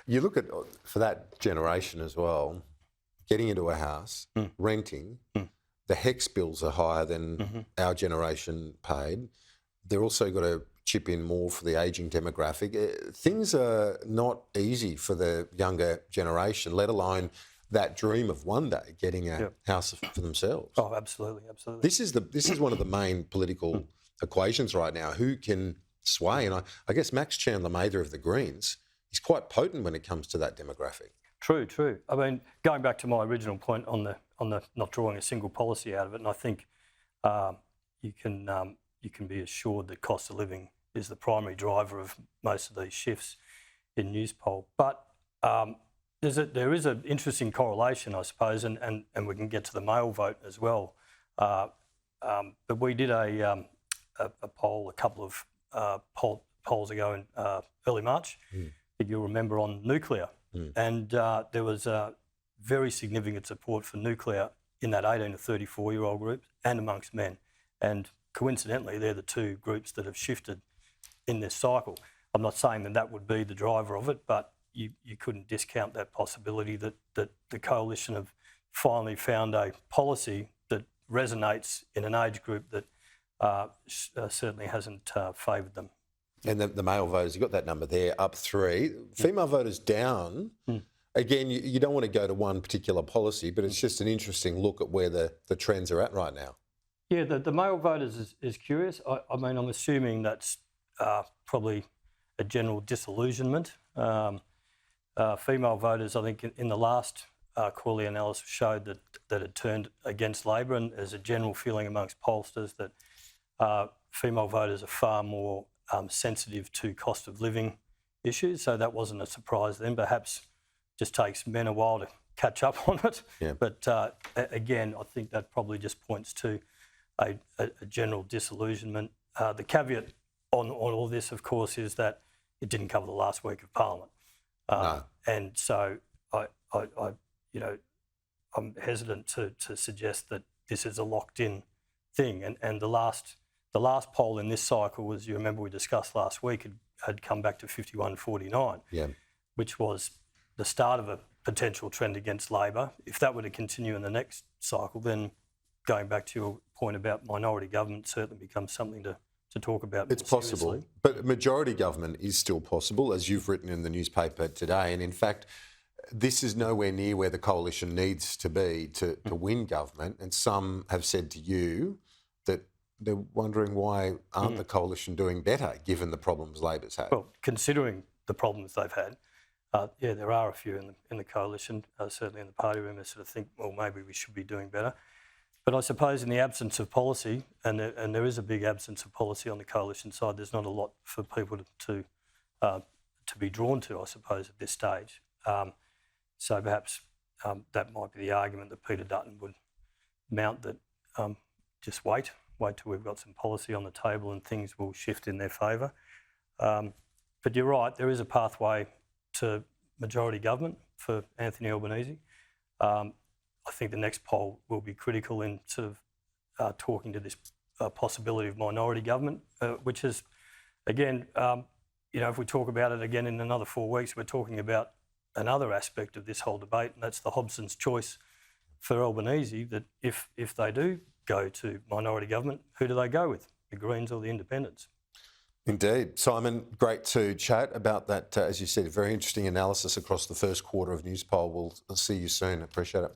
You look at, for that generation as well, getting into a house, renting, the HECS bills are higher than our generation paid. They're also got to chip in more for the ageing demographic. Things are not easy for the younger generation, let alone that dream of one day getting a house for themselves. Oh, absolutely, absolutely. This is one of the main political equations right now. Who can sway? And I guess Max Chandler-Mather of the Greens is quite potent when it comes to that demographic. True. I mean, going back to my original point on the not drawing a single policy out of it, and I think you can be assured that cost of living is the primary driver of most of these shifts in Newspoll. But there is an interesting correlation, I suppose, and we can get to the male vote as well. But we did a poll a couple of polls ago in early March, that you'll remember, on nuclear. And there was very significant support for nuclear in that 18 to 34-year-old group and amongst men. And coincidentally, they're the two groups that have shifted in this cycle. I'm not saying that would be the driver of it, but you couldn't discount that possibility that the coalition have finally found a policy that resonates in an age group that certainly hasn't favoured them. And the male voters, you've got that number there, up 3. Female voters down. Again, you don't want to go to one particular policy, but it's just an interesting look at where the trends are at right now. Yeah, the male voters is curious. I mean, I'm assuming that's probably a general disillusionment. Female voters, I think, in the last quarterly analysis showed that it turned against Labor, and there's a general feeling amongst pollsters that female voters are far more sensitive to cost of living issues. So that wasn't a surprise then. Perhaps just takes men a while to catch up on it. Yeah. But again, I think that probably just points to a general disillusionment. The caveat on all this, of course, is that it didn't cover the last week of Parliament. No. And so I'm hesitant to suggest that this is a locked-in thing. And the last poll in this cycle, as you remember we discussed last week, had come back to 51-49, which was the start of a potential trend against Labor. If that were to continue in the next cycle, then going back to your point about minority government certainly becomes something to talk about. It's possible, but majority government is still possible, as you've written in the newspaper today. And in fact, this is nowhere near where the coalition needs to be to win government. And some have said to you that they're wondering why aren't the coalition doing better, given the problems Labor's had? Well, considering the problems they've had, there are a few in the coalition, certainly in the party room, that sort of think, well, maybe we should be doing better. But I suppose in the absence of policy, and there is a big absence of policy on the coalition side, there's not a lot for people to be drawn to, I suppose, at this stage. So perhaps that might be the argument that Peter Dutton would mount, that just wait till we've got some policy on the table and things will shift in their favour. But you're right, there is a pathway to majority government for Anthony Albanese. I think the next poll will be critical in sort of talking to this possibility of minority government, which is, again, if we talk about it again in another 4 weeks, we're talking about another aspect of this whole debate, and that's the Hobson's choice for Albanese, that if they do go to minority government, who do they go with, the Greens or the Independents? Indeed. Simon, great to chat about that. As you said, very interesting analysis across the first quarter of Newspoll. We'll see you soon. Appreciate it.